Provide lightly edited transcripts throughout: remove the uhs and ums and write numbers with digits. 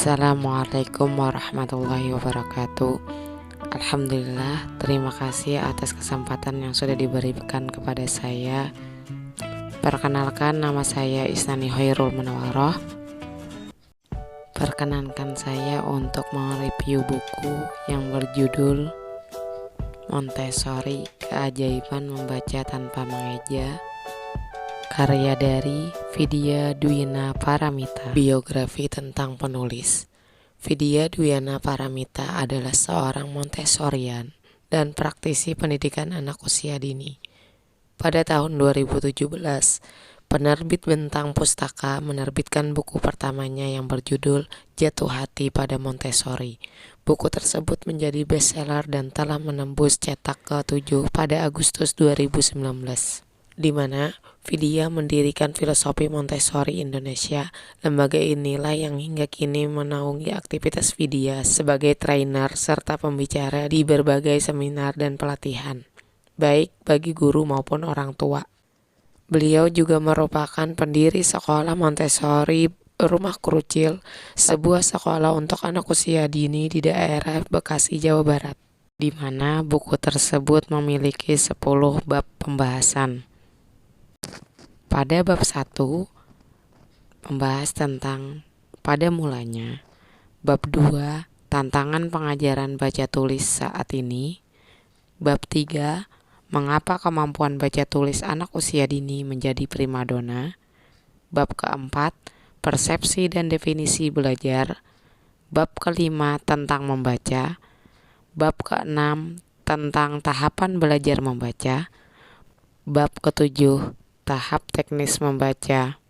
Assalamualaikum warahmatullahi wabarakatuh. Alhamdulillah, terima kasih atas kesempatan yang sudah diberikan kepada saya. Perkenalkan, nama saya Isnani Hoirul Munawaroh. Perkenankan saya untuk mereview buku yang berjudul Montessori, Keajaiban Membaca Tanpa Mengeja, karya dari Vidya Dwina Paramita. Biografi tentang penulis. Vidya Dwina Paramita adalah seorang Montessorian dan praktisi pendidikan anak usia dini. Pada tahun 2017, penerbit Bentang Pustaka menerbitkan buku pertamanya yang berjudul Jatuh Hati pada Montessori. Buku tersebut menjadi bestseller dan telah menembus cetak ke-7 pada Agustus 2019. Di mana Vidya mendirikan Filosofi Montessori Indonesia. Lembaga inilah yang hingga kini menaungi aktivitas Vidya sebagai trainer serta pembicara di berbagai seminar dan pelatihan, baik bagi guru maupun orang tua. Beliau juga merupakan pendiri Sekolah Montessori Rumah Krucil, sebuah sekolah untuk anak usia dini di daerah Bekasi, Jawa Barat, di mana buku tersebut memiliki 10 bab pembahasan. Pada bab 1, membahas tentang pada mulanya. Bab 2, tantangan pengajaran baca tulis saat ini. Bab 3, mengapa kemampuan baca tulis anak usia dini menjadi primadona. Bab keempat, persepsi dan definisi belajar. Bab kelima, tentang membaca. Bab keenam, tentang tahapan belajar membaca. Bab ketujuh, tahap teknis membaca.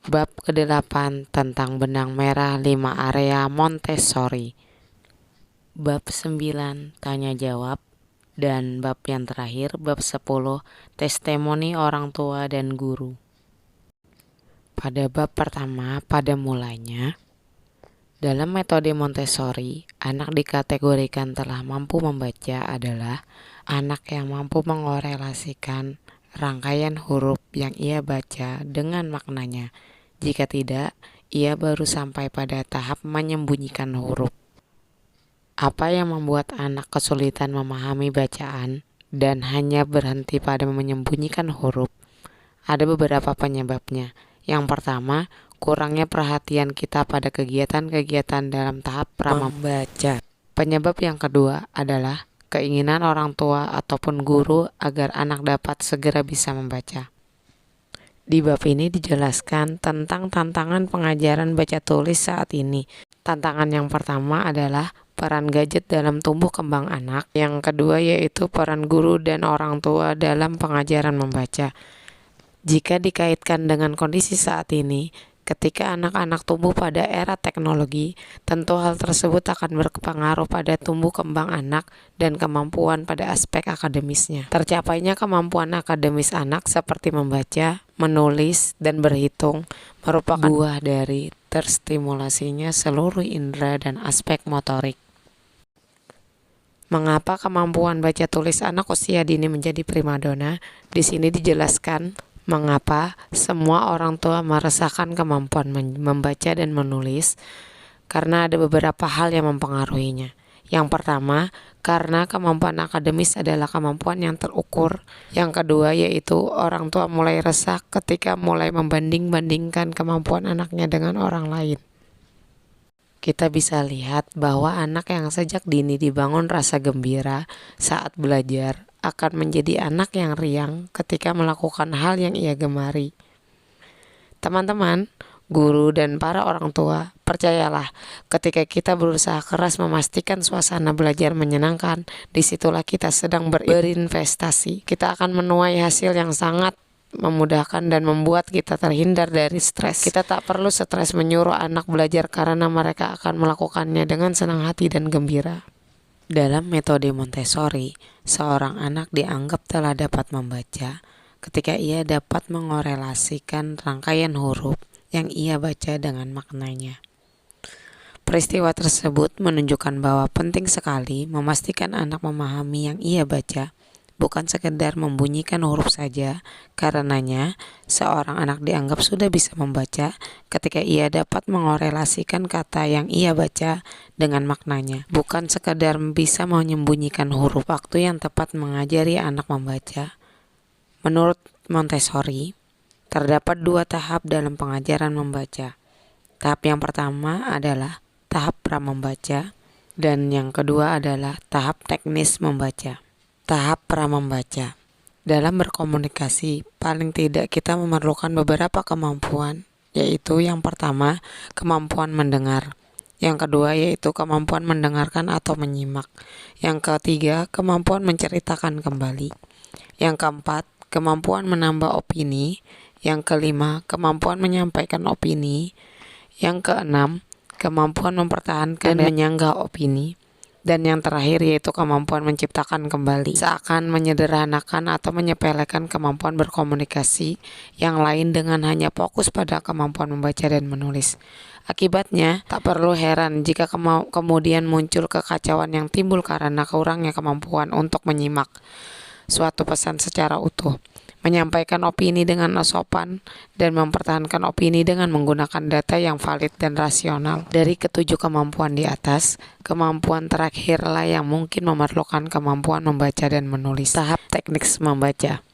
Bab ke-8 tentang benang merah 5 area Montessori. Bab 9 tanya jawab. Dan bab yang terakhir, bab 10 testimoni orang tua dan guru. Pada bab pertama, pada mulanya, dalam metode Montessori, anak dikategorikan telah mampu membaca adalah anak yang mampu mengorelasikan rangkaian huruf yang ia baca dengan maknanya. Jika tidak, ia baru sampai pada tahap menyembunyikan huruf. Apa yang membuat anak kesulitan memahami bacaan dan hanya berhenti pada menyembunyikan huruf? Ada beberapa penyebabnya. Yang pertama, kurangnya perhatian kita pada kegiatan-kegiatan dalam tahap membaca. Penyebab yang kedua adalah keinginan orang tua ataupun guru agar anak dapat segera bisa membaca. Di bab ini dijelaskan tentang tantangan pengajaran baca tulis saat ini. Tantangan yang pertama adalah peran gadget dalam tumbuh kembang anak. Yang kedua yaitu peran guru dan orang tua dalam pengajaran membaca. Jika dikaitkan dengan kondisi saat ini, ketika anak-anak tumbuh pada era teknologi, tentu hal tersebut akan berpengaruh pada tumbuh kembang anak dan kemampuan pada aspek akademisnya. Tercapainya kemampuan akademis anak seperti membaca, menulis, dan berhitung merupakan buah dari terstimulasinya seluruh indera dan aspek motorik. Mengapa kemampuan baca tulis anak usia dini menjadi primadona? Di sini dijelaskan mengapa semua orang tua merasakan kemampuan membaca dan menulis, karena ada beberapa hal yang mempengaruhinya. Yang pertama, karena kemampuan akademis adalah kemampuan yang terukur. Yang kedua yaitu orang tua mulai resah ketika mulai membanding-bandingkan kemampuan anaknya dengan orang lain. Kita bisa lihat bahwa anak yang sejak dini dibangun rasa gembira saat belajar akan menjadi anak yang riang ketika melakukan hal yang ia gemari. Teman-teman, guru dan para orang tua, percayalah, ketika kita berusaha keras memastikan suasana belajar menyenangkan, disitulah kita sedang berinvestasi. Kita akan menuai hasil yang sangat memudahkan dan membuat kita terhindar dari stres. Kita tak perlu stres menyuruh anak belajar karena mereka akan melakukannya dengan senang hati dan gembira. Dalam metode Montessori, seorang anak dianggap telah dapat membaca ketika ia dapat mengorelasikan rangkaian huruf yang ia baca dengan maknanya. Peristiwa tersebut menunjukkan bahwa penting sekali memastikan anak memahami yang ia baca, bukan sekedar membunyikan huruf saja. Karenanya, seorang anak dianggap sudah bisa membaca ketika ia dapat mengorelasikan kata yang ia baca dengan maknanya, bukan sekedar bisa menyembunyikan huruf. Waktu yang tepat mengajari anak membaca. Menurut Montessori, terdapat 2 tahap dalam pengajaran membaca. Tahap yang pertama adalah tahap pramembaca dan yang kedua adalah tahap teknis membaca. Tahap pramembaca. Dalam berkomunikasi, paling tidak kita memerlukan beberapa kemampuan, yaitu yang pertama, kemampuan mendengar. Yang kedua yaitu kemampuan mendengarkan atau menyimak. Yang ketiga, kemampuan menceritakan kembali. Yang keempat, kemampuan menambah opini. Yang kelima, kemampuan menyampaikan opini. Yang keenam, kemampuan mempertahankan dan menyanggah opini. Dan yang terakhir yaitu kemampuan menciptakan kembali. Seakan menyederhanakan atau menyepelekan kemampuan berkomunikasi yang lain dengan hanya fokus pada kemampuan membaca dan menulis. Akibatnya, tak perlu heran jika kemudian muncul kekacauan yang timbul karena kurangnya kemampuan untuk menyimak suatu pesan secara utuh, menyampaikan opini dengan sopan, dan mempertahankan opini dengan menggunakan data yang valid dan rasional. Dari ketujuh kemampuan di atas, kemampuan terakhirlah yang mungkin memerlukan kemampuan membaca dan menulis. Tahap teknik membaca.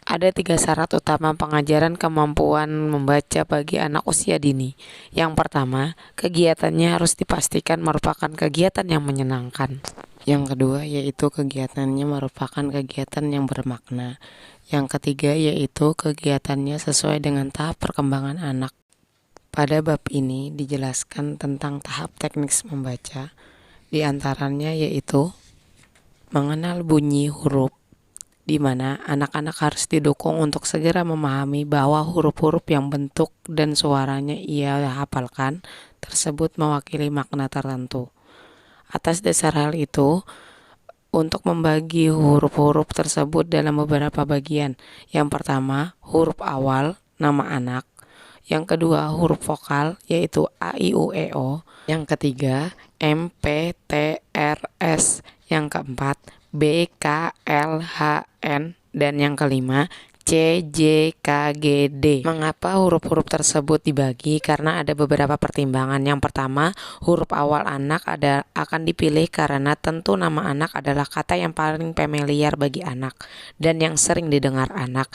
Ada 3 syarat utama pengajaran kemampuan membaca bagi anak usia dini. Yang pertama, kegiatannya harus dipastikan merupakan kegiatan yang menyenangkan. Yang kedua yaitu kegiatannya merupakan kegiatan yang bermakna. Yang ketiga yaitu kegiatannya sesuai dengan tahap perkembangan anak. Pada bab ini dijelaskan tentang tahap teknis membaca, di antaranya yaitu mengenal bunyi huruf, di mana anak-anak harus didukung untuk segera memahami bahwa huruf-huruf yang bentuk dan suaranya ia hafalkan tersebut mewakili makna tertentu. Atas dasar hal itu, untuk membagi huruf-huruf tersebut dalam beberapa bagian. Yang pertama, huruf awal, nama anak. Yang kedua, huruf vokal, yaitu A, I, U, E, O. Yang ketiga, M, P, T, R, S. Yang keempat, B, K, L, H, N. Dan yang kelima, C, J, K, G, D. Mengapa huruf-huruf tersebut dibagi? Karena ada beberapa pertimbangan. Yang pertama, huruf awal anak akan dipilih karena tentu nama anak adalah kata yang paling familiar bagi anak dan yang sering didengar anak.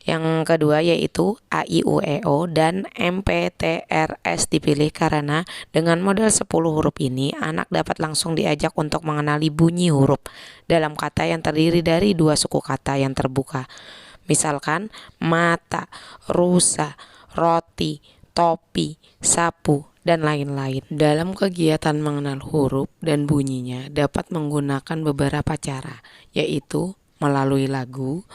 Yang kedua yaitu A, I, U, E, O dan M, P, T, R, S dipilih karena dengan model 10 huruf ini, anak dapat langsung diajak untuk mengenali bunyi huruf dalam kata yang terdiri dari 2 suku kata yang terbuka. Misalkan mata, rusa, roti, topi, sapu, dan lain-lain. Dalam kegiatan mengenal huruf dan bunyinya dapat menggunakan beberapa cara, yaitu melalui lagu,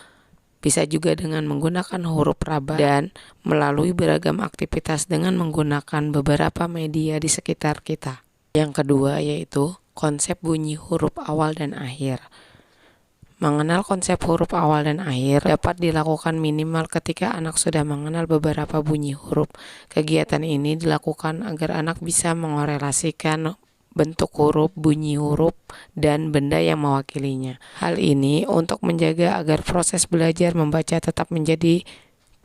bisa juga dengan menggunakan huruf raba, dan melalui beragam aktivitas dengan menggunakan beberapa media di sekitar kita. Yang kedua yaitu konsep bunyi huruf awal dan akhir. Mengenal konsep huruf awal dan akhir dapat dilakukan minimal ketika anak sudah mengenal beberapa bunyi huruf. Kegiatan ini dilakukan agar anak bisa mengorelasikan bentuk huruf, bunyi huruf, dan benda yang mewakilinya. Hal ini untuk menjaga agar proses belajar membaca tetap menjadi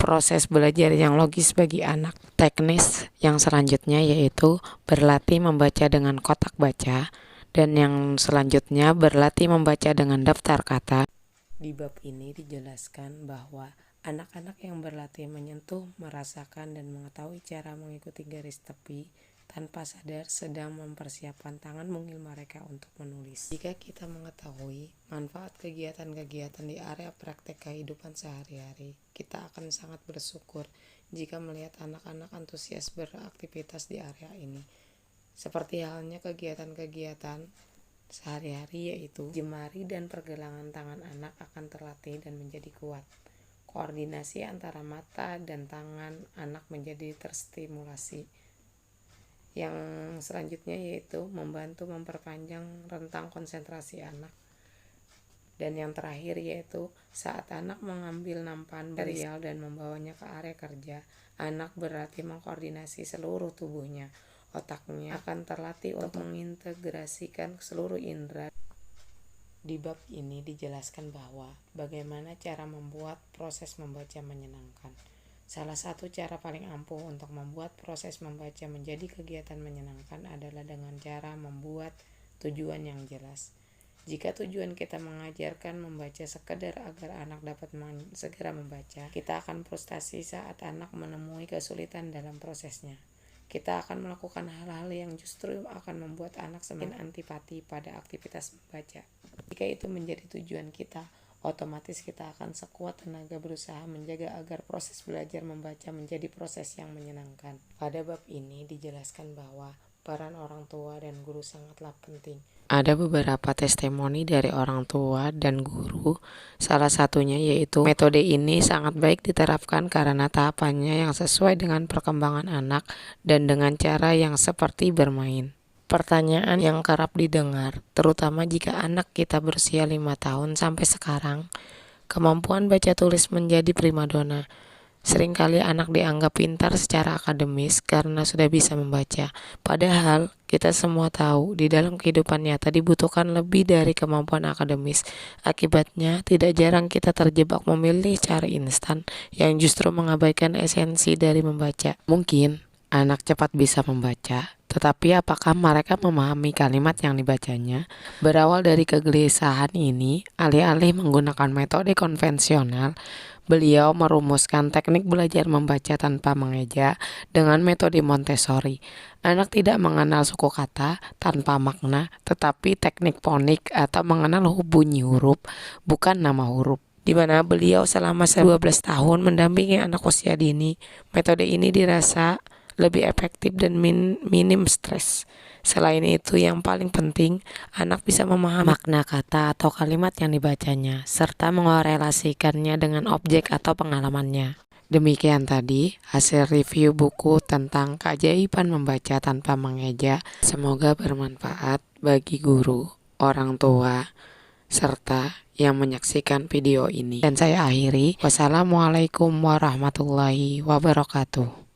proses belajar yang logis bagi anak. Teknis yang selanjutnya yaitu berlatih membaca dengan kotak baca. Dan yang selanjutnya berlatih membaca dengan daftar kata. Di bab ini dijelaskan bahwa anak-anak yang berlatih menyentuh, merasakan, dan mengetahui cara mengikuti garis tepi tanpa sadar sedang mempersiapkan tangan mungil mereka untuk menulis. Jika kita mengetahui manfaat kegiatan-kegiatan di area praktek kehidupan sehari-hari, kita akan sangat bersyukur jika melihat anak-anak antusias beraktivitas di area ini. Seperti halnya kegiatan-kegiatan sehari-hari yaitu jemari dan pergelangan tangan anak akan terlatih dan menjadi kuat. Koordinasi antara mata dan tangan anak menjadi terstimulasi. Yang selanjutnya yaitu membantu memperpanjang rentang konsentrasi anak. Dan yang terakhir yaitu saat anak mengambil nampan material dan membawanya ke area kerja, anak berlatih mengkoordinasi seluruh tubuhnya. Otaknya akan terlatih untuk mengintegrasikan seluruh indera Di bab ini dijelaskan bahwa bagaimana cara membuat proses membaca menyenangkan. Salah satu cara paling ampuh untuk membuat proses membaca menjadi kegiatan menyenangkan adalah dengan cara membuat tujuan yang jelas. Jika tujuan kita mengajarkan membaca sekedar agar anak dapat segera membaca, kita akan frustasi saat anak menemui kesulitan dalam prosesnya. Kita akan melakukan hal-hal yang justru akan membuat anak semakin antipati pada aktivitas membaca. Jika itu menjadi tujuan kita, otomatis kita akan sekuat tenaga berusaha menjaga agar proses belajar membaca menjadi proses yang menyenangkan. Pada bab ini dijelaskan bahwa peran orang tua dan guru sangatlah penting. Ada beberapa testimoni dari orang tua dan guru, salah satunya yaitu metode ini sangat baik diterapkan karena tahapannya yang sesuai dengan perkembangan anak dan dengan cara yang seperti bermain. Pertanyaan yang kerap didengar, terutama jika anak kita berusia 5 tahun sampai sekarang, kemampuan baca tulis menjadi primadona. Seringkali anak dianggap pintar secara akademis karena sudah bisa membaca. Padahal kita semua tahu di dalam kehidupan nyata dibutuhkan lebih dari kemampuan akademis. Akibatnya tidak jarang kita terjebak memilih cara instan yang justru mengabaikan esensi dari membaca. Mungkin anak cepat bisa membaca, tetapi apakah mereka memahami kalimat yang dibacanya? Berawal dari kegelisahan ini, alih-alih menggunakan metode konvensional, beliau merumuskan teknik belajar membaca tanpa mengeja dengan metode Montessori. Anak tidak mengenal suku kata tanpa makna, tetapi teknik fonik atau mengenal bunyi huruf, bukan nama huruf. Di mana beliau selama 12 tahun mendampingi anak usia dini. Metode ini dirasa lebih efektif dan minim stres. Selain itu, yang paling penting, anak bisa memahami makna kata atau kalimat yang dibacanya, serta mengorelasikannya dengan objek atau pengalamannya. Demikian tadi hasil review buku tentang keajaiban membaca tanpa mengeja. Semoga bermanfaat bagi guru, orang tua, serta yang menyaksikan video ini. Dan saya akhiri, wassalamualaikum warahmatullahi wabarakatuh.